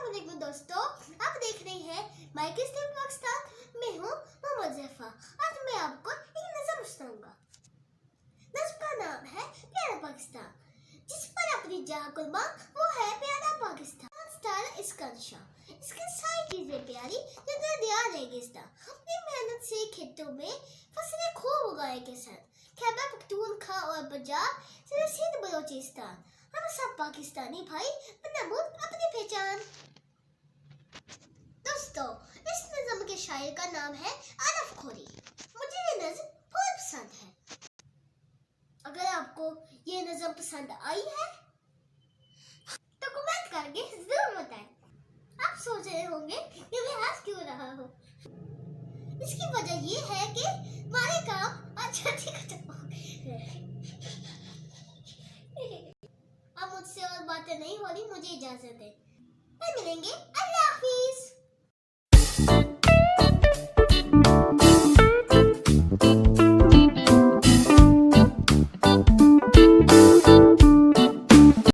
अस्सलामुअलैकुम दोस्तों, आप देख रहे हैं माइकिस्तान पाकिस्तान। मैं हूँ मोहम्मद ज़ैफा। आज मैं आपको एक नज़म सुनाऊंगा। नज़म का नाम है प्यारा पाकिस्तान। जिस पर अपनी जान कुर्बान वो है प्यारा पाकिस्तान। स्टाइल इसका नशा, इसकी सारी चीजें प्यारी जगह दिया रेगिस्तान। अपनी मेहनत से खेतों में फसलें खूब उगाए किसान। खैबर पख्तूनख्वा और पंजाब से सिंध बलोचिस्तान, हम सब पाकिस्तानी भाई बनबूत अपनी पहचान। दोस्तों, इस नज़म के शायर का नाम है आरफ खोरी। मुझे ये नज़म बहुत पसंद है। अगर आपको ये नज़म पसंद आई है तो कमेंट करके जरूर बताएं। आप सोच रहे होंगे कि मैं हंस क्यों रहा हूँ। इसकी वजह ये है कि हमारे काम आज जल्दी खत्म हो गए। अब मुझसे और बातें नहीं हो रही, मुझे इजाजत है। फिर मिलेंगे। अल्लाह हाफिज।